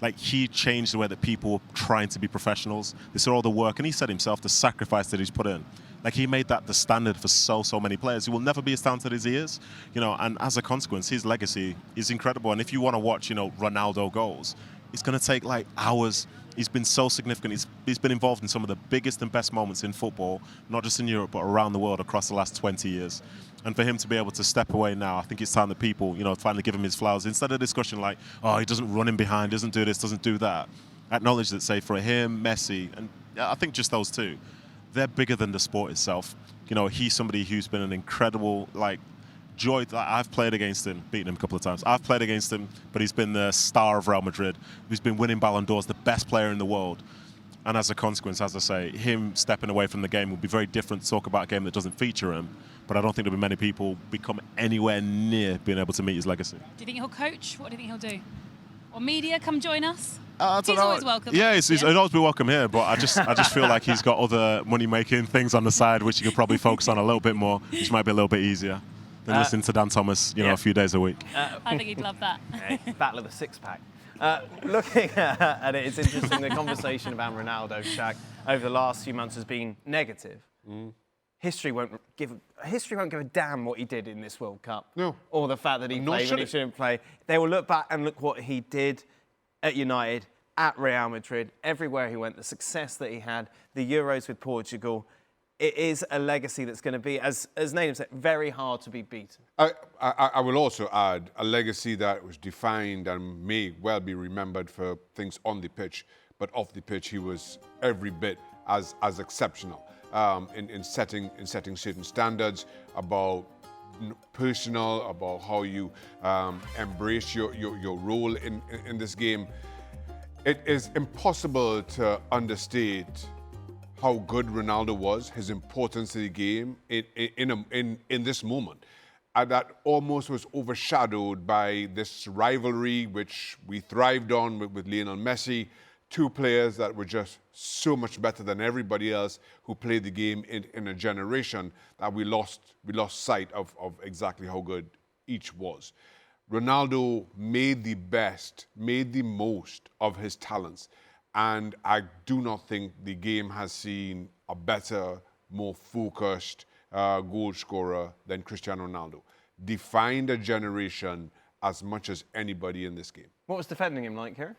Like, he changed the way that people were trying to be professionals. They saw all the work, and he said himself, the sacrifice that he's put in. Like, he made that the standard for so many players. He will never be as talented as he is, you know, and as a consequence, his legacy is incredible. And if you want to watch, you know, Ronaldo goals, it's going to take, like, hours. He's been so significant. He's been involved in some of the biggest and best moments in football, not just in Europe, but around the world across the last 20 years. And for him to be able to step away now, I think it's time that people, you know, finally give him his flowers. Instead of discussion like, oh, he doesn't run in behind, doesn't do this, doesn't do that. Acknowledge that, say, for him, Messi, and I think just those two, they're bigger than the sport itself. You know, he's somebody who's been an incredible, like, joy. I've played against him, beaten him a couple of times. I've played against him, but he's been the star of Real Madrid. He's been winning Ballon d'Ors, the best player in the world. And as a consequence, as I say, him stepping away from the game will be very different to talk about a game that doesn't feature him. But I don't think there'll be many people become anywhere near being able to meet his legacy. Do you think he'll coach? What do you think he'll do? Or media, come join us? I don't he's know. Always welcome. Yeah, he'd always be welcome here, but I just feel like he's got other money-making things on the side which he could probably focus on a little bit more, which might be a little bit easier than listening to Dan Thomas, you know, a few days a week. I think he'd love that. Battle of the six-pack. Looking at it, it's interesting, the conversation about Ronaldo, Shaq, over the last few months has been negative. History won't give a damn what he did in this World Cup. No. Or the fact that he played when he shouldn't play. They will look back and look what he did at United, at Real Madrid, everywhere he went, the success that he had, the Euros with Portugal. It is a legacy that's going to be, as Nedum said, very hard to be beaten. I will also add a legacy that was defined and may well be remembered for things on the pitch, but off the pitch he was every bit as exceptional in setting certain standards about personal, about how you embrace your role in this game. It is impossible to understate how good Ronaldo was, his importance to the game in this moment. And that almost was overshadowed by this rivalry which we thrived on with Lionel Messi, two players that were just so much better than everybody else who played the game in a generation that we lost sight of exactly how good each was. Ronaldo made the most of his talents. And I do not think the game has seen a better, more focused goal scorer than Cristiano Ronaldo. Defined a generation as much as anybody in this game. What was defending him like, Kieran?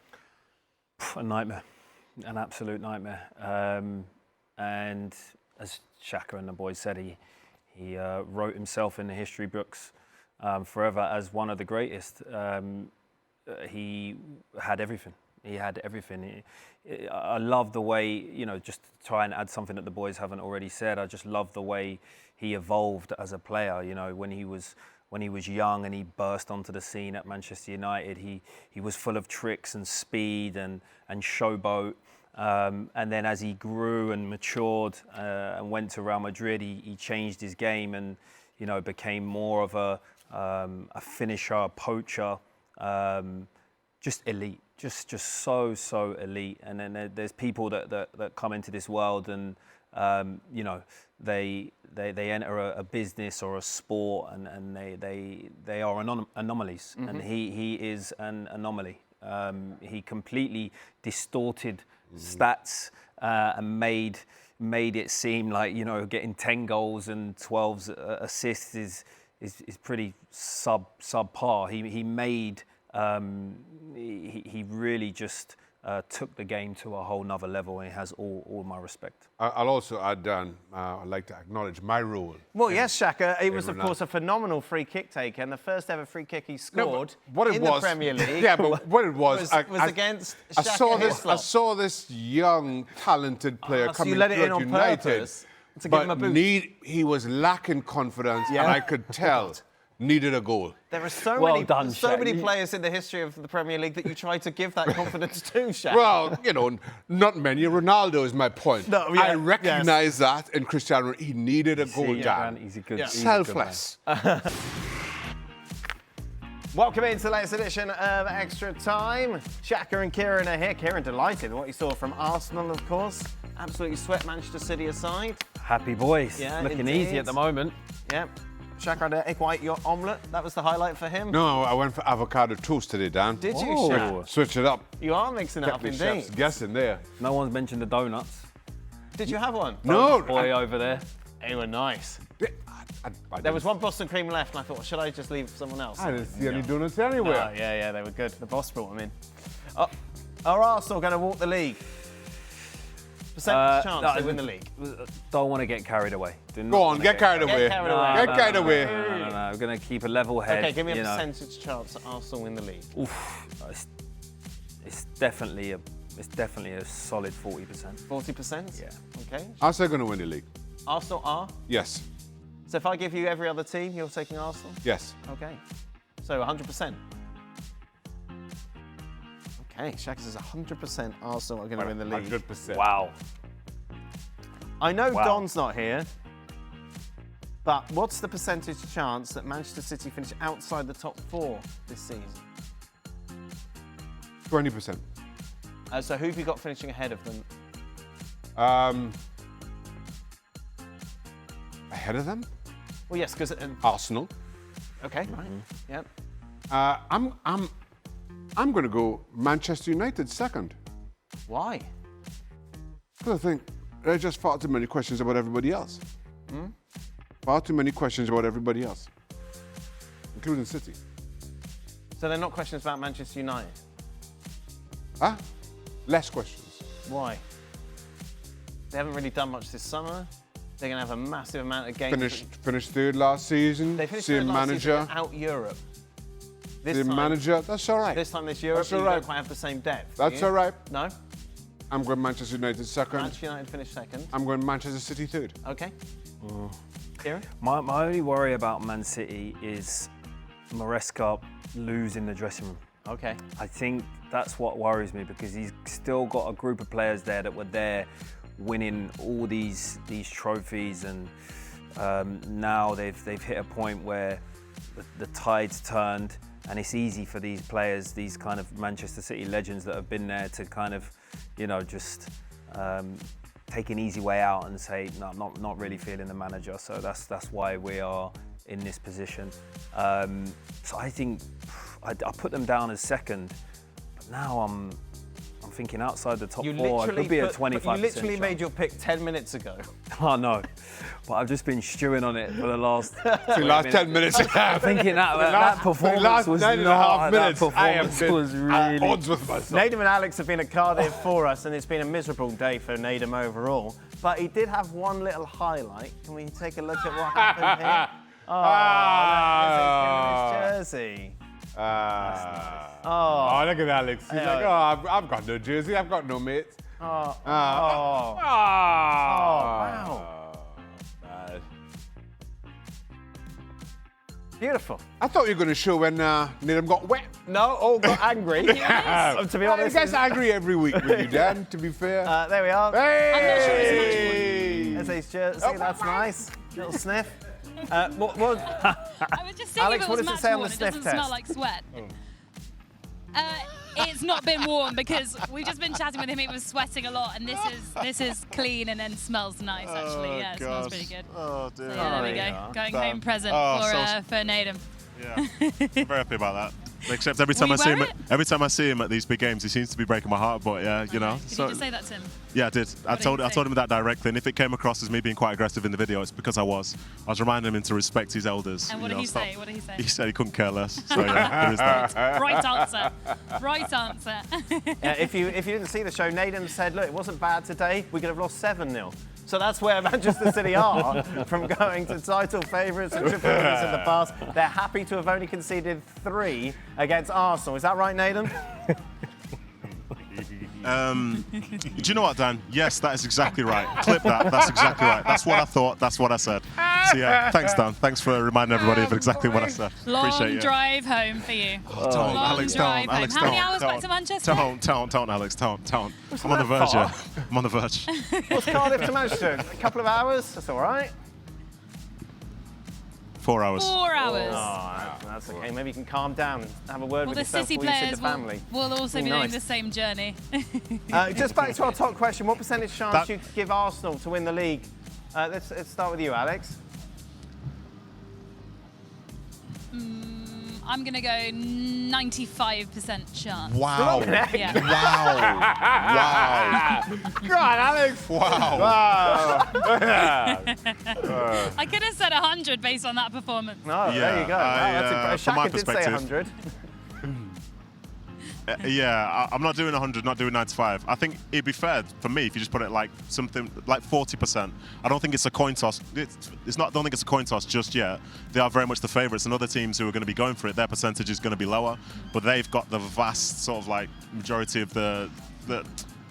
A nightmare, an absolute nightmare. And as Shaka and the boys said, he wrote himself in the history books forever as one of the greatest. he had everything. He had everything. I love the way, you know, just to try and add something that the boys haven't already said, I just love the way he evolved as a player. You know, when he was young and he burst onto the scene at Manchester United, he was full of tricks and speed and showboat. And then as he grew and matured and went to Real Madrid, he changed his game and, you know, became more of a finisher, a poacher, just elite. Just so elite. And then there's people that come into this world and you know, they enter a business or a sport and they are anomalies. Mm-hmm. And he is an anomaly. He completely distorted stats and made it seem like, you know, getting 10 goals and 12 assists is pretty subpar. He really just took the game to a whole nother level, and he has all my respect. I'll also add, Dan, I'd like to acknowledge my role. Well, yes, Shaka. He was, of course, a phenomenal free kick taker, and the first ever free kick he scored in the Premier League. Yeah, but what it was against Shaka Hislop. I saw this young, talented player coming you let it in to on United, purpose to give him a boost. He was lacking confidence, and I could tell needed a goal. There are so many players in the history of the Premier League that you try to give that confidence to, Shaka. Well, you know, not many. Ronaldo is my point. No, yeah, I recognise that in Cristiano. He needed a goal, Dan. He's a good, selfless. Welcome into the latest edition of Extra Time. Shaka and Kieran are here. Kieran delighted with what you saw from Arsenal, of course. Absolutely swept Manchester City aside. Happy boys. Yeah, looking easy at the moment. Yeah. Shaka had an egg white omelette. That was the highlight for him. No, I went for avocado toast today, Dan. Did you, Shaka? Switch it up. You are mixing it up, the indeed. chef's guessing there. No one's mentioned the donuts. Did you have one? No. Boy over there. They were nice. There was one Boston cream left, and I thought, should I just leave someone else? I didn't see any donuts anywhere. No, yeah, they were good. The boss brought them in. Are Arsenal going to walk the league? Percentage chance they win the league? Don't want to get carried away. Go on, get carried away. Get carried away. No, we're going to keep a level head. Okay, give me a percentage chance that Arsenal win the league. Oof, it's definitely a solid 40%. 40%? Yeah. Okay. Arsenal going to win the league. Arsenal are? Yes. So if I give you every other team, you're taking Arsenal? Yes. Okay. So 100%. Okay, Shaka says 100% Arsenal are going to win the league. 100%. Wow. I know Don's not here, but what's the percentage chance that Manchester City finish outside the top 4 this season? 20%. So who have you got finishing ahead of them? Ahead of them? Well, yes, because Arsenal. Okay, right. Yep. I'm going to go Manchester United second. Why? Because I think there are just far too many questions about everybody else. Far too many questions about everybody else, including City. So they're not questions about Manchester United? Huh? Less questions. Why? They haven't really done much this summer. They're going to have a massive amount of games. Finished third last season. They finished same third last manager. season out Europe. Same manager. That's all right. This time this Europe, you don't quite have the same depth. That's all right. No? I'm going Manchester United second. Manchester United finished second. I'm going Manchester City third. Okay. Kieran? My only worry about Man City is Maresca losing the dressing room. Okay. I think that's what worries me because he's still got a group of players there that were there winning all these trophies, and now they've hit a point where the tide's turned, and it's easy for these players, these kind of Manchester City legends that have been there, to kind of, you know, just take an easy way out and say, no, not really feeling the manager. So that's why we are in this position. So I think I put them down as second, but now I'm thinking outside the top 4. It could be a 25%. You literally made your pick 10 minutes ago. I know, but I've just been stewing on it for the last 10 minutes. I'm thinking that performance was not. That performance was really. Odds with myself. Nedum and Alex have been at Cardiff for us, and it's been a miserable day for Nedum overall. But he did have one little highlight. Can we take a look at what happened here? Oh, look, his jersey. That's nice. Oh, look at Alex. He's like, oh, I've got no jersey. I've got no mates. Wow. Beautiful. I thought you were going to show when Nedum got wet. No, all got angry. To be honest, he gets angry every week with you, Dan, to be fair. There we are. Hey! I'm not sure it's There's his jersey. That's nice. Little sniff. I was just thinking Alex, if it what was does it match say on worn, the it sniff doesn't test? smell like sweat. It's not been worn because we've just been chatting with him. He was sweating a lot, and this is clean and then smells nice. Actually, yeah, it smells pretty good. Oh dear. So, yeah, there we go. Going home present for Nedum. Yeah, I'm very happy about that. Except every time I see him at these big games, he seems to be breaking my heart. But yeah, you know. Did you just say that to him? Yeah, I did. I told him that directly. And if it came across as me being quite aggressive in the video, it's because I was. I was reminding him to respect his elders. And what did he say? What did he say? He said he couldn't care less. So yeah, there is that. Right answer. Right answer. If you didn't see the show, Nedum said, look, it wasn't bad today. We could have lost 7-0. So that's where Manchester City are from going to title favourites and triple winners in the past. They're happy to have only conceded 3 against Arsenal. Is that right, Nedum? Do you know what, Dan? Yes, that is exactly right. Clip that. That's exactly right. That's what I thought. That's what I said. So yeah, thanks, Dan. Thanks for reminding everybody of exactly what I said. Long drive home for you. Don't, Alex, don't. Alex, How many don't, hours back to Manchester? Don't, Alex, don't. I'm on the verge, yeah. I'm on the verge. What's Cardiff to Manchester? A couple of hours? That's all right. 4 hours. 4 hours. Oh, that's okay. Maybe you can calm down and have a word with The yourself City before you see players the family. will also be doing the same journey. Just back to our top question. What percentage chance you give Arsenal to win the league? Let's start with you, Alex. I'm going to go 95% chance. Wow. Yeah. Wow. Go on, Alex. Wow. I could have said 100 based on that performance. No, there you go. That's impressive. from my Shaka did say perspective, 100. Yeah, I'm not doing 100, not doing 95. I think it'd be fair for me if you just put it like something like 40%. I don't think it's a coin toss. It's not. I don't think it's a coin toss just yet. They are very much the favourites, and other teams who are going to be going for it, their percentage is going to be lower. But they've got the vast sort of like majority of the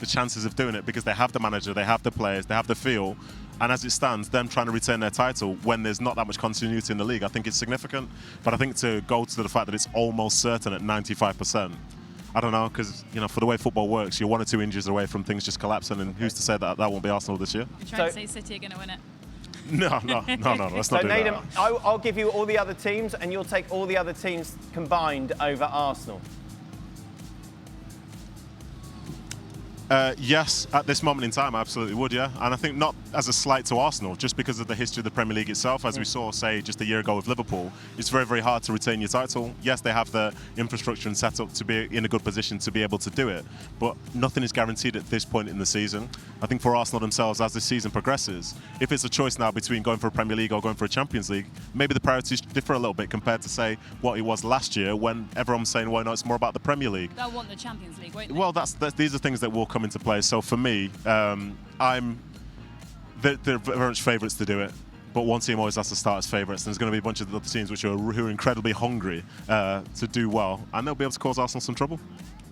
chances of doing it because they have the manager, they have the players, they have the feel. And as it stands, them trying to retain their title when there's not that much continuity in the league, I think it's significant. But I think to go to the fact that it's almost certain at 95%. I don't know, because for the way football works, you're 1 or 2 injuries away from things just collapsing, and who's to say that won't be Arsenal this year? You're trying to say City are going to win it. No, let's not do Nedum, that. I'll give you all the other teams, and you'll take all the other teams combined over Arsenal. Yes, at this moment in time, I absolutely would, yeah. And I think not as a slight to Arsenal, just because of the history of the Premier League itself. As we saw, say, just a year ago with Liverpool, it's very, very hard to retain your title. Yes, they have the infrastructure and setup to be in a good position to be able to do it, but nothing is guaranteed at this point in the season. I think for Arsenal themselves, as the season progresses, if it's a choice now between going for a Premier League or going for a Champions League, maybe the priorities differ a little bit compared to, say, what it was last year when everyone was saying, well, no, it's more about the Premier League. They'll want the Champions League, won't they? Well, these are things that will come into play. So for me, they're very much favourites to do it. But one team always has to start as favourites. And there's going to be a bunch of other teams who are incredibly hungry to do well. And they'll be able to cause Arsenal some trouble.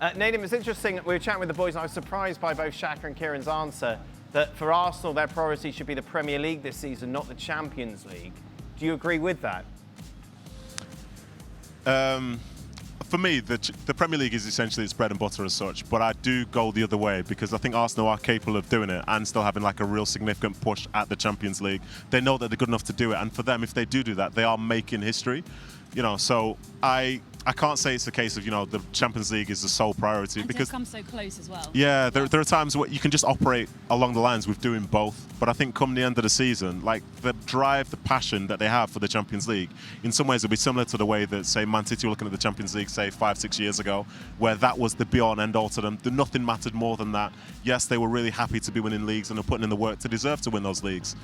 Nedum, it's interesting. We were chatting with the boys, and I was surprised by both Shaka and Kieran's answer that for Arsenal, their priority should be the Premier League this season, not the Champions League. Do you agree with that? For me, the Premier League is essentially its bread and butter as such, but I do go the other way because I think Arsenal are capable of doing it and still having like a real significant push at the Champions League. They know that they're good enough to do it, and for them, if they do that, they are making history. So I can't say it's the case of, the Champions League is the sole priority and because they've come so close as well. Yeah, there are times where you can just operate along the lines with doing both. But I think come the end of the season, like the drive, the passion that they have for the Champions League, in some ways it'll be similar to the way that, say, Man City were looking at the Champions League, say, 5-6 years ago, where that was the be-all and end-all to them. Nothing mattered more than that. Yes, they were really happy to be winning leagues and are putting in the work to deserve to win those leagues.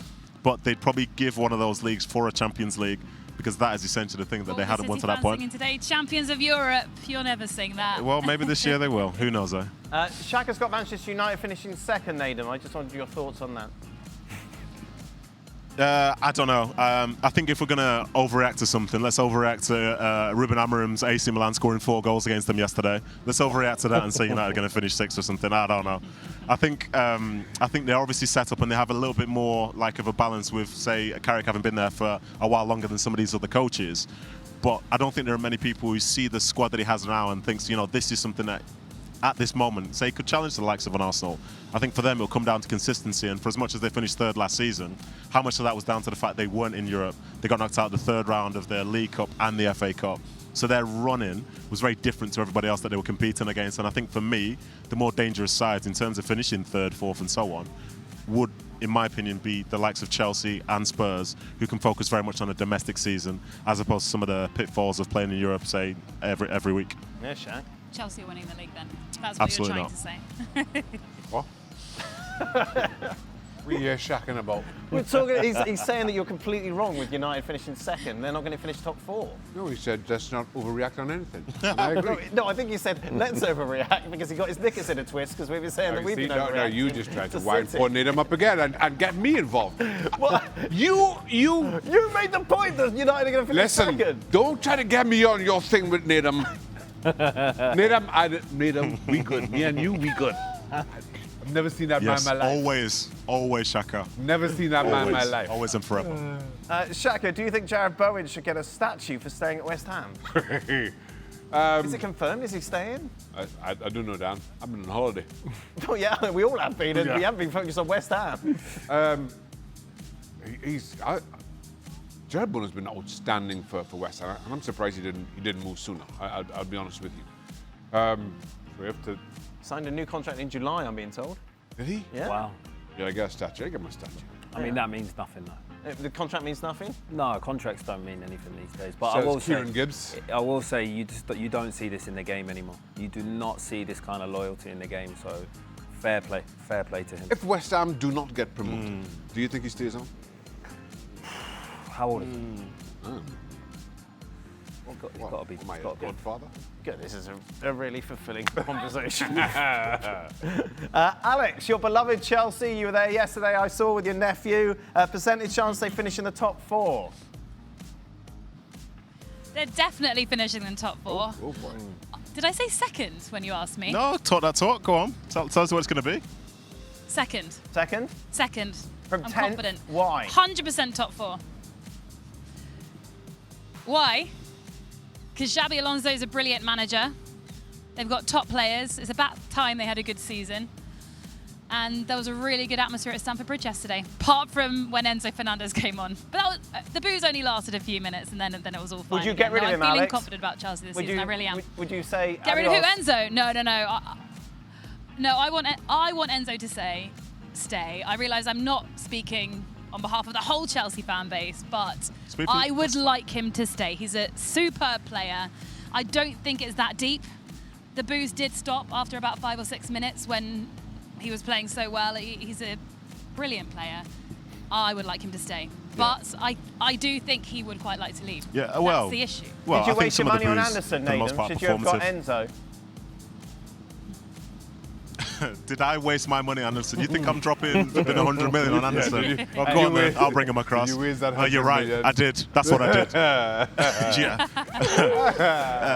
But they'd probably give one of those leagues for a Champions League, because that is essentially the thing that they hadn't won to that point. Singing today, Champions of Europe. You'll never sing that. Well, maybe this year they will. Who knows, though? Shaka's got Manchester United finishing second, Nedum. I just wanted your thoughts on that. I don't know. I think if we're going to overreact to something, let's overreact to Ruben Amorim's AC Milan scoring 4 goals against them yesterday. Let's overreact to that and say United are going to finish 6th or something. I don't know. I think they're obviously set up and they have a little bit more like of a balance with, say, Carrick having been there for a while longer than some of these other coaches. But I don't think there are many people who see the squad that he has now and thinks, this is something that at this moment, say, could challenge the likes of an Arsenal. I think for them, it'll come down to consistency. And for as much as they finished 3rd last season, how much of that was down to the fact they weren't in Europe? They got knocked out the 3rd round of their League Cup and the FA Cup. So their run-in was very different to everybody else that they were competing against. And I think for me, the more dangerous sides in terms of finishing 3rd, 4th and so on would, in my opinion, be the likes of Chelsea and Spurs, who can focus very much on a domestic season as opposed to some of the pitfalls of playing in Europe, say, every week. Yeah, Shaq. Chelsea winning the league then. That's what Absolutely you're trying to say. What? We hear shacking about. We're talking, he's saying that you're completely wrong with United finishing 2nd. They're not going to finish top 4. No, he said let's not overreact on anything. And I agree. No, I think he said let's overreact because he got his knickers in a twist because we've been saying that we've been overreacting. No, you just tried to wind City. poor Nedum up again and get me involved. Well, You made the point that United are going to finish listen. 2nd. Don't try to get me on your thing with Nedum. Nedum, we good. Me and you, we good. I've never seen that man in my life. Always Shaka. Never seen that man in my life. Always and forever. Shaka, do you think Jared Bowen should get a statue for staying at West Ham? Is it confirmed? Is he staying? I don't know, Dan. I've been on holiday. Oh yeah, we all have been, and we haven't been focused on West Ham. Jared Bowen has been outstanding for West Ham, and I'm surprised he didn't move sooner. I'll be honest with you. We have to. Signed a new contract in July, I'm being told. Did he? Yeah. Wow. Yeah, I get a statue. I get my statue. I mean, that means nothing, though. The contract means nothing? No, contracts don't mean anything these days. But So I will it's Kieran Gibbs. say, I will say, you don't see this in the game anymore. You do not see this kind of loyalty in the game. So, fair play to him. If West Ham do not get promoted, do you think he stays on? How old is he? He's got to be. My He's got to be. godfather. Good, this is a really fulfilling conversation. Alex, your beloved Chelsea, you were there yesterday, I saw, with your nephew. Percentage chance they finish in the top 4? They're definitely finishing in top 4. Oh boy. Did I say 2nd when you asked me? No, talk that talk. Go on. Tell us what it's going to be. 2nd. 2nd? 2nd. From I'm 10th? confident. Why? 100% top 4. Why? Because Xabi Alonso is a brilliant manager. They've got top players. It's about time they had a good season. And there was a really good atmosphere at Stamford Bridge yesterday, apart from when Enzo Fernandez came on. But the boos only lasted a few minutes, and then it was all fine. Would you get rid of him, I'm feeling Alex? confident about Chelsea this season. I really am. Would you say Get rid of who? adios? Enzo? No. No, I want Enzo to stay. I realise I'm not speaking on behalf of the whole Chelsea fan base, but I would like him to stay. He's a superb player. I don't think it's that deep. The boos did stop after about 5 or 6 minutes when he was playing so well. He's a brilliant player. I would like him to stay. But I do think he would quite like to leave. Yeah, well. That's the issue. Well, Did you I think waste your some of the money on boos, Anderson, for the most Nedum? part, Should you have got performative. Enzo? Did I waste my money on Anderson? You think I'm dropping 100 million on Anderson? Well, go on then. I'll bring him across. You waste that You're 100 right. million. I did. That's what I did. Yeah.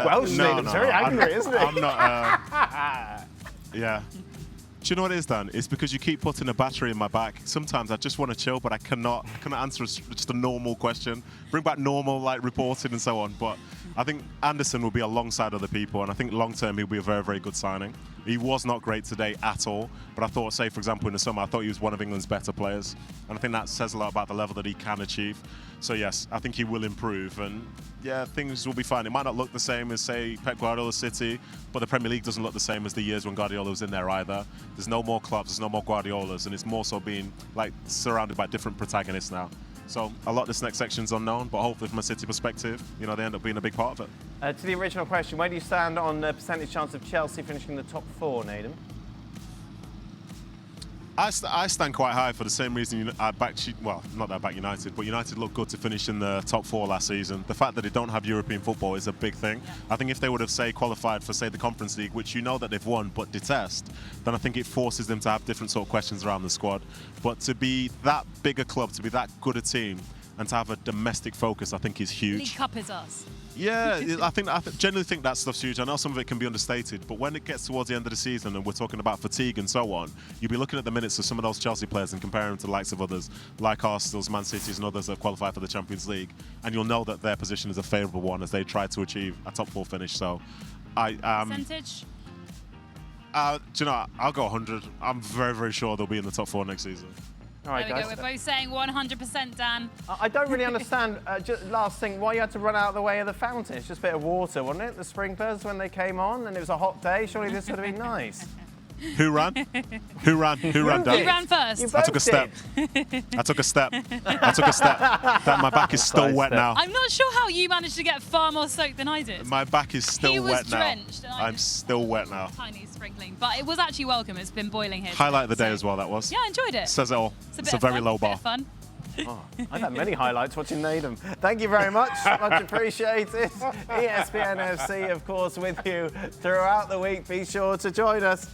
Welsh Nedum's very angry, isn't he? I'm not. Yeah. Do you know what it is, Dan? It's because you keep putting a battery in my back. Sometimes I just want to chill, but I cannot answer just a normal question. Bring back normal reporting and so on. But I think Anderson will be alongside other people, and I think long term he'll be a very, very good signing. He was not great today at all, but I thought, say for example in the summer, I thought he was one of England's better players, and I think that says a lot about the level that he can achieve. So yes, I think he will improve, and yeah, things will be fine. It might not look the same as, say, Pep Guardiola's City, but the Premier League doesn't look the same as the years when Guardiola was in there either. There's no more clubs, there's no more Guardiolas, and it's more so being surrounded by different protagonists now. So a lot of this next section's unknown, but hopefully from a City perspective, they end up being a big part of it. To the original question, where do you stand on the percentage chance of Chelsea finishing the top 4, Nedum? I stand quite high for the same reason I backed, well, not that I backed United, but United looked good to finish in the top 4 last season. The fact that they don't have European football is a big thing. I think if they would have, say, qualified for, say, the Conference League, which you know that they've won but detest, then I think it forces them to have different sort of questions around the squad. But to be that big a club, to be that good a team, and to have a domestic focus, I think is huge. League Cup is us. Yeah, I generally think that stuff's huge. I know some of it can be understated, but when it gets towards the end of the season and we're talking about fatigue and so on, you'll be looking at the minutes of some of those Chelsea players and comparing them to the likes of others, like Arsenal's, Man City's and others that qualify for the Champions League, and you'll know that their position is a favourable one as they try to achieve a top 4 finish. So, Percentage? do you know, I'll go 100. I'm very, very sure they'll be in the top 4 next season. All right, there we guys. go. We're both saying 100%, Dan. I don't really understand, just last thing, why you had to run out of the way of the fountain. It's just a bit of water, wasn't it? The sprinklers when they came on, and it was a hot day. Surely this would have been nice. Who ran? Who ran? Who ran, Dan? Who ran first? I took a step. I took a step. Dan, my back is still wet now. I'm not sure how you managed to get far more soaked than I did. My back is still wet now. Drenched, and I'm still wet now. Tiny sprinkling, but it was actually welcome. It's been boiling here. Highlight of the day as well, that was. Yeah, I enjoyed it. Says it all. It's a very low bar. Fun. Oh, I've had many highlights watching Nedum. Thank you very much. Much appreciated. ESPN FC, of course, with you throughout the week. Be sure to join us.